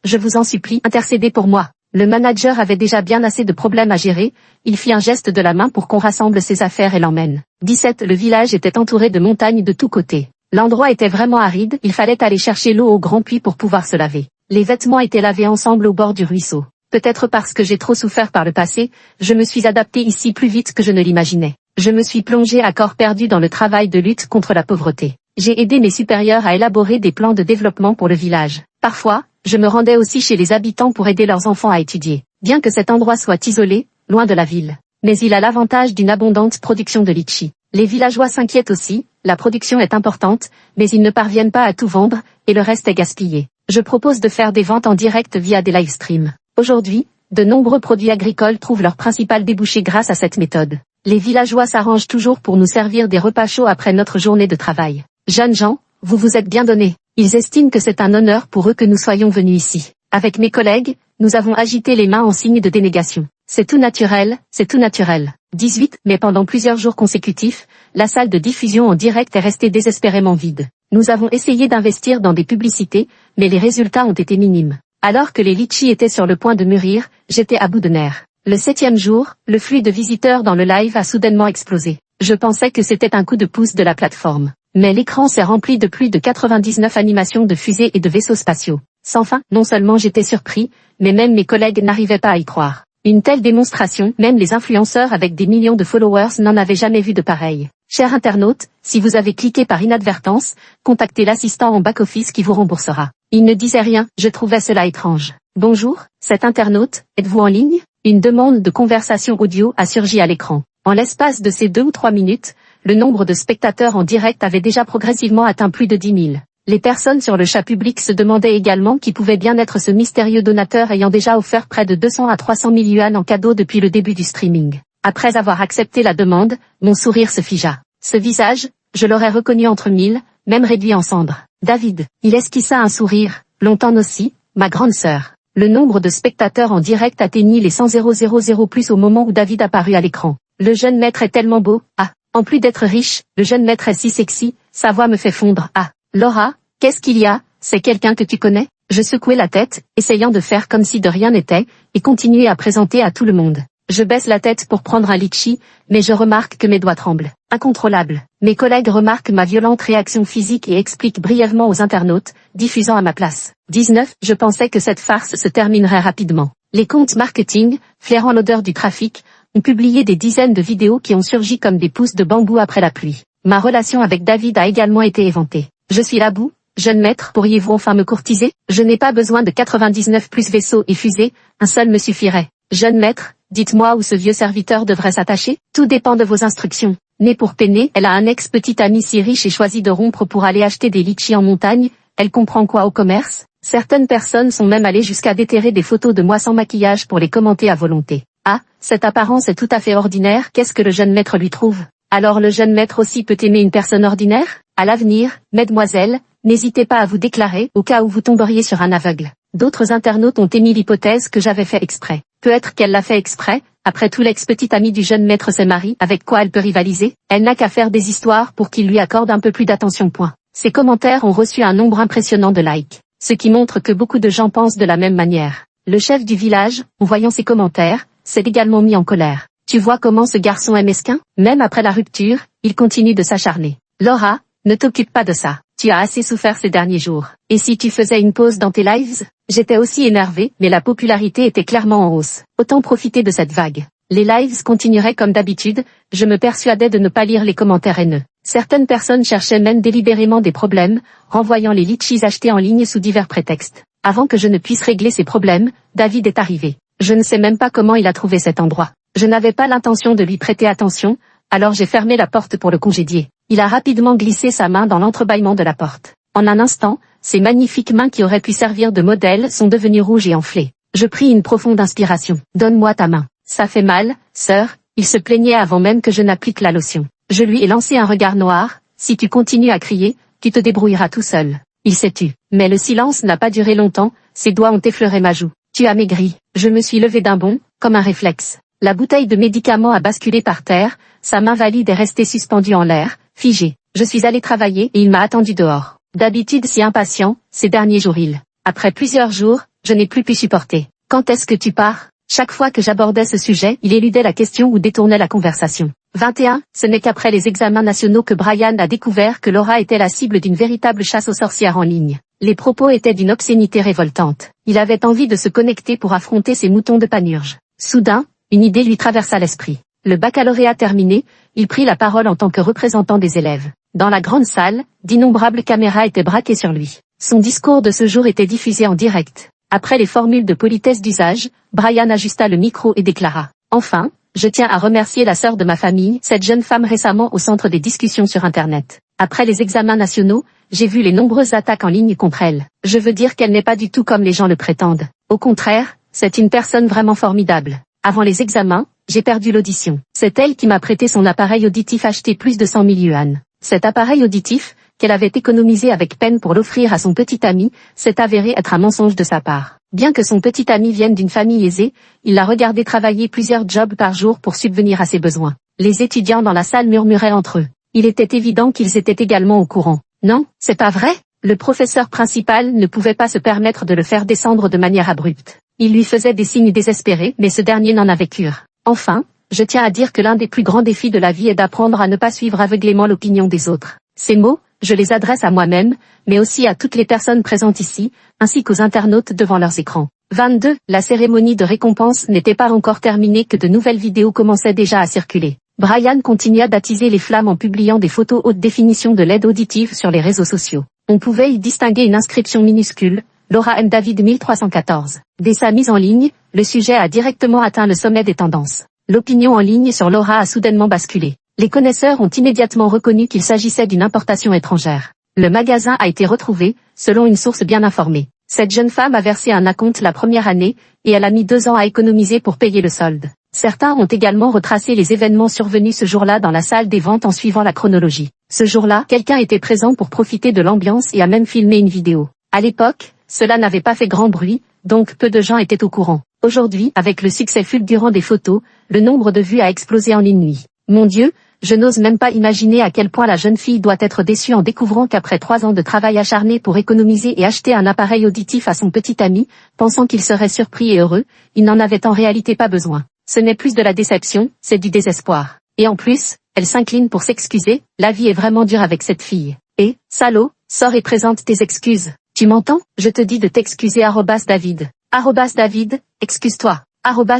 je vous en supplie, intercédez pour moi. Le manager avait déjà bien assez de problèmes à gérer, il fit un geste de la main pour qu'on rassemble ses affaires et l'emmène. 17. Le village était entouré de montagnes de tous côtés. L'endroit était vraiment aride, il fallait aller chercher l'eau au grand puits pour pouvoir se laver. Les vêtements étaient lavés ensemble au bord du ruisseau. Peut-être parce que j'ai trop souffert par le passé, je me suis adaptée ici plus vite que je ne l'imaginais. Je me suis plongée à corps perdu dans le travail de lutte contre la pauvreté. J'ai aidé mes supérieurs à élaborer des plans de développement pour le village. Parfois, je me rendais aussi chez les habitants pour aider leurs enfants à étudier. Bien que cet endroit soit isolé, loin de la ville. Mais il a l'avantage d'une abondante production de litchis. Les villageois s'inquiètent aussi, la production est importante, mais ils ne parviennent pas à tout vendre, et le reste est gaspillé. Je propose de faire des ventes en direct via des live streams. Aujourd'hui, de nombreux produits agricoles trouvent leur principal débouché grâce à cette méthode. Les villageois s'arrangent toujours pour nous servir des repas chauds après notre journée de travail. Jeunes gens, vous vous êtes bien donnés. Ils estiment que c'est un honneur pour eux que nous soyons venus ici. Avec mes collègues, nous avons agité les mains en signe de dénégation. C'est tout naturel, c'est tout naturel. 18. Mais pendant plusieurs jours consécutifs, la salle de diffusion en direct est restée désespérément vide. Nous avons essayé d'investir dans des publicités, mais les résultats ont été minimes. Alors que les litchis étaient sur le point de mûrir, j'étais à bout de nerfs. Le 7e jour, le flux de visiteurs dans le live a soudainement explosé. Je pensais que c'était un coup de pouce de la plateforme. Mais l'écran s'est rempli de plus de 99 animations de fusées et de vaisseaux spatiaux. Sans fin, non seulement j'étais surpris, mais même mes collègues n'arrivaient pas à y croire. Une telle démonstration, même les influenceurs avec des millions de followers n'en avaient jamais vu de pareil. Chers internautes, si vous avez cliqué par inadvertance, contactez l'assistant en back-office qui vous remboursera. Il ne disait rien, je trouvais cela étrange. Bonjour, cet internaute, êtes-vous en ligne? Une demande de conversation audio a surgi à l'écran. En l'espace de ces 2 ou 3 minutes, le nombre de spectateurs en direct avait déjà progressivement atteint plus de 10 000. Les personnes sur le chat public se demandaient également qui pouvait bien être ce mystérieux donateur ayant déjà offert près de 200 à 300 000 yuan en cadeau depuis le début du streaming. Après avoir accepté la demande, mon sourire se figea. Ce visage, je l'aurais reconnu entre mille, même réduit en cendres. David, il esquissa un sourire, longtemps aussi, ma grande sœur. Le nombre de spectateurs en direct atteignit les 100 000 plus au moment où David apparut à l'écran. Le jeune maître est tellement beau, ah. En plus d'être riche, le jeune maître est si sexy, sa voix me fait fondre, ah. Laura, qu'est-ce qu'il y a? C'est quelqu'un que tu connais? Je secouai la tête, essayant de faire comme si de rien n'était, et continuai à présenter à tout le monde. Je baisse la tête pour prendre un litchi, mais je remarque que mes doigts tremblent. Incontrôlable. Mes collègues remarquent ma violente réaction physique et expliquent brièvement aux internautes, diffusant à ma place. 19. Je pensais que cette farce se terminerait rapidement. Les comptes marketing, flairant l'odeur du trafic, ont publié des dizaines de vidéos qui ont surgi comme des pousses de bambou après la pluie. Ma relation avec David a également été éventée. Je suis là bout, jeune maître, pourriez-vous enfin me courtiser? Je n'ai pas besoin de 99 plus vaisseaux et fusées, un seul me suffirait. Jeune maître, dites-moi où ce vieux serviteur devrait s'attacher? Tout dépend de vos instructions. Née pour peiner, elle a un ex-petit ami si riche et choisit de rompre pour aller acheter des litchis en montagne, elle comprend quoi au commerce? Certaines personnes sont même allées jusqu'à déterrer des photos de moi sans maquillage pour les commenter à volonté. Ah, cette apparence est tout à fait ordinaire, qu'est-ce que le jeune maître lui trouve? Alors le jeune maître aussi peut aimer une personne ordinaire? À l'avenir, mesdemoiselles, n'hésitez pas à vous déclarer, au cas où vous tomberiez sur un aveugle. D'autres internautes ont émis l'hypothèse que j'avais fait exprès. Peut-être qu'elle l'a fait exprès, après tout l'ex-petit ami du jeune maître s'est marié, avec quoi elle peut rivaliser? Elle n'a qu'à faire des histoires pour qu'il lui accorde un peu plus d'attention. Ces commentaires ont reçu un nombre impressionnant de likes, ce qui montre que beaucoup de gens pensent de la même manière. Le chef du village, en voyant ces commentaires, s'est également mis en colère. Tu vois comment ce garçon est mesquin? Même après la rupture, il continue de s'acharner. Laura, ne t'occupe pas de ça. Tu as assez souffert ces derniers jours. Et si tu faisais une pause dans tes lives? J'étais aussi énervée, mais la popularité était clairement en hausse. Autant profiter de cette vague. Les lives continueraient comme d'habitude, je me persuadais de ne pas lire les commentaires haineux. Certaines personnes cherchaient même délibérément des problèmes, renvoyant les litchis achetés en ligne sous divers prétextes. Avant que je ne puisse régler ces problèmes, David est arrivé. Je ne sais même pas comment il a trouvé cet endroit. Je n'avais pas l'intention de lui prêter attention, alors j'ai fermé la porte pour le congédier. Il a rapidement glissé sa main dans l'entrebâillement de la porte. En un instant, ces magnifiques mains qui auraient pu servir de modèle sont devenues rouges et enflées. Je pris une profonde inspiration. Donne-moi ta main. Ça fait mal, sœur. Il se plaignait avant même que je n'applique la lotion. Je lui ai lancé un regard noir. Si tu continues à crier, tu te débrouilleras tout seul. Il s'est tu. Mais le silence n'a pas duré longtemps, ses doigts ont effleuré ma joue. Tu as maigri. Je me suis levé d'un bond, comme un réflexe. La bouteille de médicaments a basculé par terre, sa main valide est restée suspendue en l'air, figée. Je suis allé travailler et il m'a attendu dehors. D'habitude si impatient, ces derniers jours Après plusieurs jours, je n'ai plus pu supporter. Quand est-ce que tu pars? Chaque fois que j'abordais ce sujet, il éludait la question ou détournait la conversation. 21. Ce n'est qu'après les examens nationaux que Brian a découvert que Laura était la cible d'une véritable chasse aux sorcières en ligne. Les propos étaient d'une obscénité révoltante. Il avait envie de se connecter pour affronter ces moutons de Panurge. Soudain, une idée lui traversa l'esprit. Le baccalauréat terminé, il prit la parole en tant que représentant des élèves. Dans la grande salle, d'innombrables caméras étaient braquées sur lui. Son discours de ce jour était diffusé en direct. Après les formules de politesse d'usage, Brian ajusta le micro et déclara « Enfin, je tiens à remercier la sœur de ma famille, cette jeune femme récemment au centre des discussions sur Internet. Après les examens nationaux, j'ai vu les nombreuses attaques en ligne contre elle. Je veux dire qu'elle n'est pas du tout comme les gens le prétendent. Au contraire, c'est une personne vraiment formidable. Avant les examens, j'ai perdu l'audition. C'est elle qui m'a prêté son appareil auditif acheté plus de 100 000 yuan. Cet appareil auditif, qu'elle avait économisé avec peine pour l'offrir à son petit ami, s'est avéré être un mensonge de sa part. Bien que son petit ami vienne d'une famille aisée, il l'a regardé travailler plusieurs jobs par jour pour subvenir à ses besoins. Les étudiants dans la salle murmuraient entre eux. Il était évident qu'ils étaient également au courant. Non, c'est pas vrai? Le professeur principal ne pouvait pas se permettre de le faire descendre de manière abrupte. Il lui faisait des signes désespérés, mais ce dernier n'en avait cure. Enfin, je tiens à dire que l'un des plus grands défis de la vie est d'apprendre à ne pas suivre aveuglément l'opinion des autres. Ces mots, je les adresse à moi-même, mais aussi à toutes les personnes présentes ici, ainsi qu'aux internautes devant leurs écrans. 22. La cérémonie de récompense n'était pas encore terminée que de nouvelles vidéos commençaient déjà à circuler. Brian continua d'attiser les flammes en publiant des photos haute définition de l'aide auditive sur les réseaux sociaux. On pouvait y distinguer une inscription minuscule, Laura M. David 1314. Dès sa mise en ligne, le sujet a directement atteint le sommet des tendances. L'opinion en ligne sur Laura a soudainement basculé. Les connaisseurs ont immédiatement reconnu qu'il s'agissait d'une importation étrangère. Le magasin a été retrouvé, selon une source bien informée. Cette jeune femme a versé un acompte la première année, et elle a mis 2 ans à économiser pour payer le solde. Certains ont également retracé les événements survenus ce jour-là dans la salle des ventes en suivant la chronologie. Ce jour-là, quelqu'un était présent pour profiter de l'ambiance et a même filmé une vidéo. À l'époque, cela n'avait pas fait grand bruit, donc peu de gens étaient au courant. Aujourd'hui, avec le succès fulgurant des photos, le nombre de vues a explosé en une nuit. Mon Dieu, je n'ose même pas imaginer à quel point la jeune fille doit être déçue en découvrant qu'après 3 ans de travail acharné pour économiser et acheter un appareil auditif à son petit ami, pensant qu'il serait surpris et heureux, il n'en avait en réalité pas besoin. Ce n'est plus de la déception, c'est du désespoir. Et en plus, elle s'incline pour s'excuser, la vie est vraiment dure avec cette fille. Et, salaud, sors et présente tes excuses. Tu m'entends? Je te dis de t'excuser @David. @David, excuse-toi.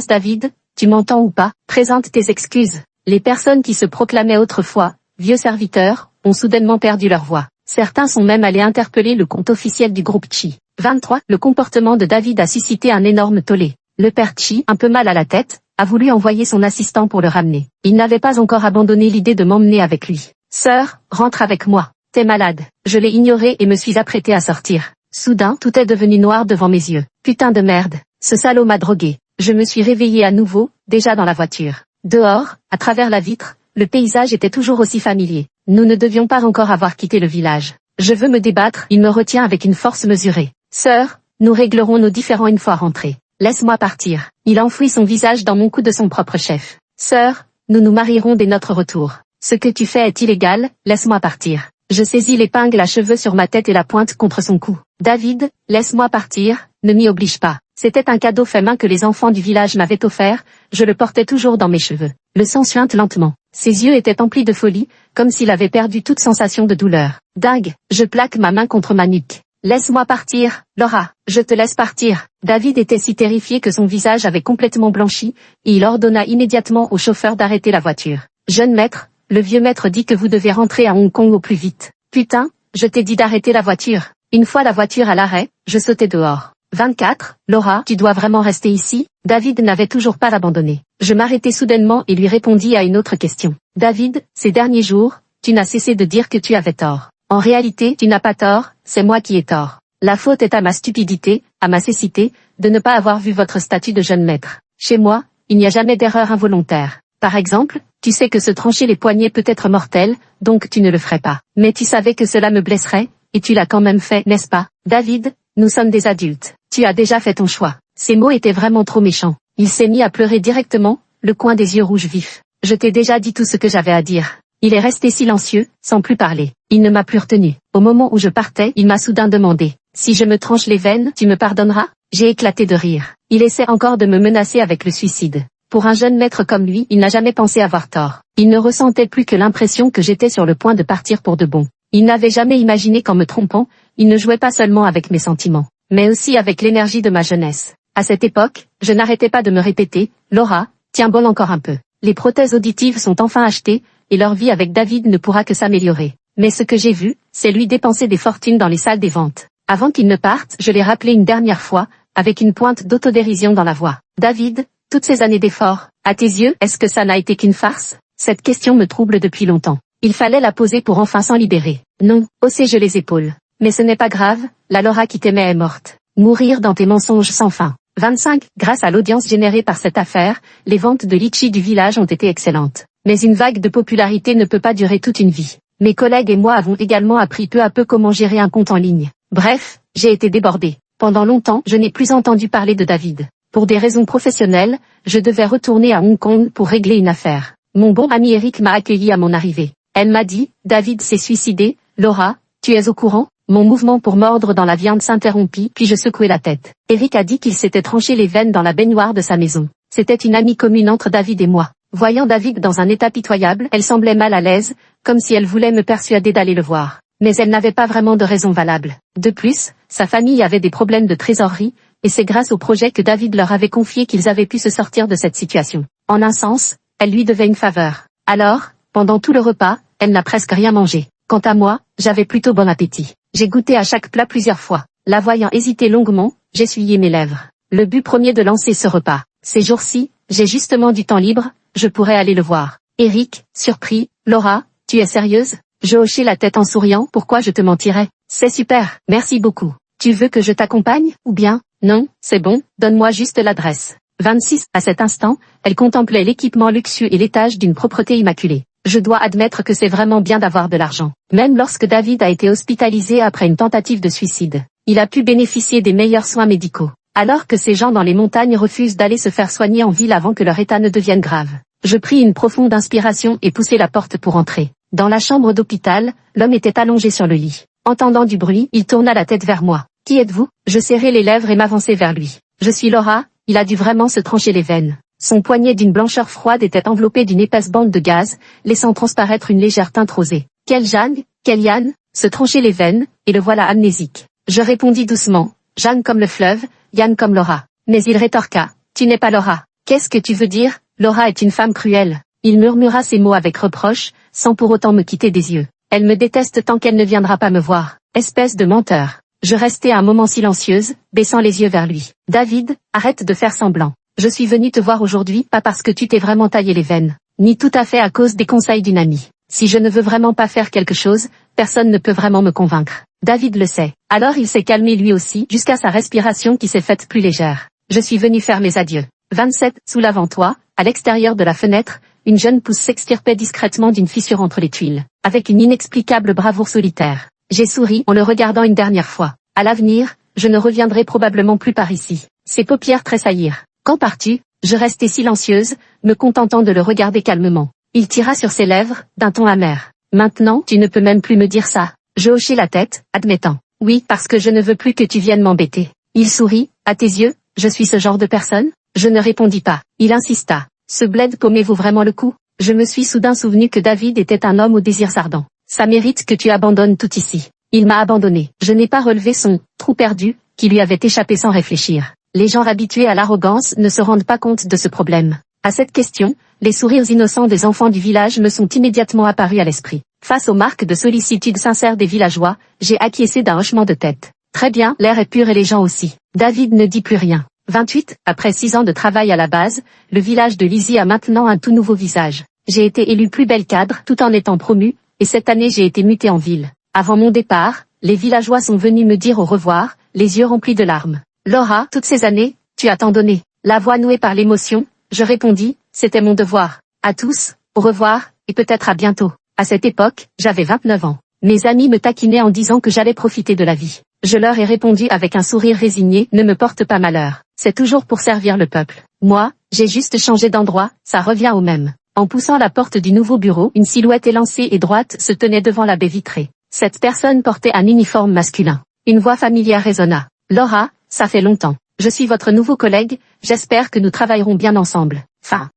@David, tu m'entends ou pas? Présente tes excuses. Les personnes qui se proclamaient autrefois vieux serviteurs ont soudainement perdu leur voix. Certains sont même allés interpeller le compte officiel du groupe Chi. 23. Le comportement de David a suscité un énorme tollé. Le père Chi, un peu mal à la tête, a voulu envoyer son assistant pour le ramener. Il n'avait pas encore abandonné l'idée de m'emmener avec lui. Sœur, rentre avec moi. T'es malade. Je l'ai ignoré et me suis apprêté à sortir. Soudain, tout est devenu noir devant mes yeux. Putain de merde. Ce salaud m'a drogué. Je me suis réveillé à nouveau, déjà dans la voiture. Dehors, à travers la vitre, le paysage était toujours aussi familier. Nous ne devions pas encore avoir quitté le village. Je veux me débattre, il me retient avec une force mesurée. Sœur, nous réglerons nos différends une fois rentrés. Laisse-moi partir. Il enfouit son visage dans mon cou de son propre chef. Sœur, nous nous marierons dès notre retour. Ce que tu fais est illégal, laisse-moi partir. Je saisis l'épingle à cheveux sur ma tête et la pointe contre son cou. David, laisse-moi partir, ne m'y oblige pas. C'était un cadeau fait main que les enfants du village m'avaient offert, je le portais toujours dans mes cheveux. Le sang suinte lentement. Ses yeux étaient emplis de folie, comme s'il avait perdu toute sensation de douleur. Dingue, je plaque ma main contre ma nuque. Laisse-moi partir, Laura, je te laisse partir. David était si terrifié que son visage avait complètement blanchi, et il ordonna immédiatement au chauffeur d'arrêter la voiture. Jeune maître, le vieux maître dit que vous devez rentrer à Hong Kong au plus vite. Putain, je t'ai dit d'arrêter la voiture. Une fois la voiture à l'arrêt, je sautai dehors. 24. Laura, tu dois vraiment rester ici? David n'avait toujours pas abandonné. Je m'arrêtai soudainement et lui répondis à une autre question. David, ces derniers jours, tu n'as cessé de dire que tu avais tort. En réalité, tu n'as pas tort, c'est moi qui ai tort. La faute est à ma stupidité, à ma cécité, de ne pas avoir vu votre statut de jeune maître. Chez moi, il n'y a jamais d'erreur involontaire. Par exemple, tu sais que se trancher les poignets peut être mortel, donc tu ne le ferais pas. Mais tu savais que cela me blesserait, et tu l'as quand même fait, n'est-ce pas? David, nous sommes des adultes. Tu as déjà fait ton choix. Ces mots étaient vraiment trop méchants. Il s'est mis à pleurer directement, le coin des yeux rouges vifs. Je t'ai déjà dit tout ce que j'avais à dire. Il est resté silencieux, sans plus parler. Il ne m'a plus retenu. Au moment où je partais, il m'a soudain demandé: si je me tranche les veines, tu me pardonneras? J'ai éclaté de rire. Il essaie encore de me menacer avec le suicide. Pour un jeune maître comme lui, il n'a jamais pensé avoir tort. Il ne ressentait plus que l'impression que j'étais sur le point de partir pour de bon. Il n'avait jamais imaginé qu'en me trompant, il ne jouait pas seulement avec mes sentiments, mais aussi avec l'énergie de ma jeunesse. À cette époque, je n'arrêtais pas de me répéter: Laura, tiens bon encore un peu. Les prothèses auditives sont enfin achetées, et leur vie avec David ne pourra que s'améliorer. Mais ce que j'ai vu, c'est lui dépenser des fortunes dans les salles des ventes. Avant qu'il ne parte, je l'ai rappelé une dernière fois, avec une pointe d'autodérision dans la voix. David, toutes ces années d'efforts, à tes yeux, est-ce que ça n'a été qu'une farce? Cette question me trouble depuis longtemps. Il fallait la poser pour enfin s'en libérer. Non, haussai-je les épaules. Mais ce n'est pas grave, la Laura qui t'aimait est morte. Mourir dans tes mensonges sans fin. 25. Grâce à l'audience générée par cette affaire, les ventes de litchis du village ont été excellentes. Mais une vague de popularité ne peut pas durer toute une vie. Mes collègues et moi avons également appris peu à peu comment gérer un compte en ligne. Bref, j'ai été débordée. Pendant longtemps, je n'ai plus entendu parler de David. Pour des raisons professionnelles, je devais retourner à Hong Kong pour régler une affaire. Mon bon ami Eric m'a accueilli à mon arrivée. Elle m'a dit: David s'est suicidé, Laura, tu es au courant? Mon mouvement pour mordre dans la viande s'interrompit, puis je secouai la tête. Eric a dit qu'il s'était tranché les veines dans la baignoire de sa maison. C'était une amie commune entre David et moi. Voyant David dans un état pitoyable, elle semblait mal à l'aise, comme si elle voulait me persuader d'aller le voir. Mais elle n'avait pas vraiment de raison valable. De plus, sa famille avait des problèmes de trésorerie, et c'est grâce au projet que David leur avait confié qu'ils avaient pu se sortir de cette situation. En un sens, elle lui devait une faveur. Alors, pendant tout le repas, elle n'a presque rien mangé. Quant à moi, j'avais plutôt bon appétit. J'ai goûté à chaque plat plusieurs fois. La voyant hésiter longuement, j'essuyai mes lèvres. Le but premier de lancer ce repas. Ces jours-ci, j'ai justement du temps libre, je pourrais aller le voir. Eric, surpris: Laura, tu es sérieuse? Je hochai la tête en souriant: pourquoi je te mentirais? C'est super, merci beaucoup. Tu veux que je t'accompagne, ou bien? Non, c'est bon, donne-moi juste l'adresse. 26. À cet instant, elle contemplait l'équipement luxueux et l'étage d'une propreté immaculée. Je dois admettre que c'est vraiment bien d'avoir de l'argent. Même lorsque David a été hospitalisé après une tentative de suicide, il a pu bénéficier des meilleurs soins médicaux. Alors que ces gens dans les montagnes refusent d'aller se faire soigner en ville avant que leur état ne devienne grave. Je pris une profonde inspiration et poussai la porte pour entrer. Dans la chambre d'hôpital, l'homme était allongé sur le lit. Entendant du bruit, il tourna la tête vers moi. Qui êtes-vous? Je serrai les lèvres et m'avançai vers lui. Je suis Laura. Il a dû vraiment se trancher les veines. Son poignet d'une blancheur froide était enveloppé d'une épaisse bande de gaz, laissant transparaître une légère teinte rosée. Quelle Jeanne, quelle Yann? Se trancher les veines, et le voilà amnésique. Je répondis doucement: Jeanne comme le fleuve, Yann comme Laura. Mais il rétorqua: tu n'es pas Laura. Qu'est-ce que tu veux dire? Laura est une femme cruelle. Il murmura ces mots avec reproche, sans pour autant me quitter des yeux. Elle me déteste tant qu'elle ne viendra pas me voir. Espèce de menteur. Je restai un moment silencieuse, baissant les yeux vers lui. David, arrête de faire semblant. Je suis venue te voir aujourd'hui pas parce que tu t'es vraiment taillé les veines, ni tout à fait à cause des conseils d'une amie. Si je ne veux vraiment pas faire quelque chose, personne ne peut vraiment me convaincre. David le sait. Alors il s'est calmé lui aussi, jusqu'à sa respiration qui s'est faite plus légère. Je suis venue faire mes adieux. 27. Sous l'avant-toit, à l'extérieur de la fenêtre, une jeune pousse s'extirpait discrètement d'une fissure entre les tuiles, avec une inexplicable bravoure solitaire. J'ai souri en le regardant une dernière fois. À l'avenir, je ne reviendrai probablement plus par ici. Ses paupières tressaillirent. Quand pars-tu? Je restai silencieuse, me contentant de le regarder calmement. Il tira sur ses lèvres, d'un ton amer. Maintenant, tu ne peux même plus me dire ça. Je hochai la tête, admettant. Oui, parce que je ne veux plus que tu viennes m'embêter. Il sourit. À tes yeux, je suis ce genre de personne? Je ne répondis pas. Il insista. Ce bled paumé vaut vraiment le coup? Je me suis soudain souvenu que David était un homme aux désirs ardents. Ça mérite que tu abandonnes tout ici. Il m'a abandonné. Je n'ai pas relevé son « trou perdu » qui lui avait échappé sans réfléchir. Les gens habitués à l'arrogance ne se rendent pas compte de ce problème. À cette question, les sourires innocents des enfants du village me sont immédiatement apparus à l'esprit. Face aux marques de sollicitude sincère des villageois, j'ai acquiescé d'un hochement de tête. Très bien, l'air est pur et les gens aussi. David ne dit plus rien. 28. Après 6 ans de travail à la base, le village de Lizy a maintenant un tout nouveau visage. J'ai été élue plus belle cadre tout en étant promue, et cette année j'ai été mutée en ville. Avant mon départ, les villageois sont venus me dire au revoir, les yeux remplis de larmes. Laura, toutes ces années, tu as tant donné. La voix nouée par l'émotion, je répondis, c'était mon devoir. À tous, au revoir, et peut-être à bientôt. À cette époque, j'avais 29 ans. Mes amis me taquinaient en disant que j'allais profiter de la vie. Je leur ai répondu avec un sourire résigné, ne me porte pas malheur. C'est toujours pour servir le peuple. Moi, j'ai juste changé d'endroit, ça revient au même. En poussant la porte du nouveau bureau, une silhouette élancée et droite se tenait devant la baie vitrée. Cette personne portait un uniforme masculin. Une voix familière résonna. Laura, ça fait longtemps. Je suis votre nouveau collègue, j'espère que nous travaillerons bien ensemble. Fin.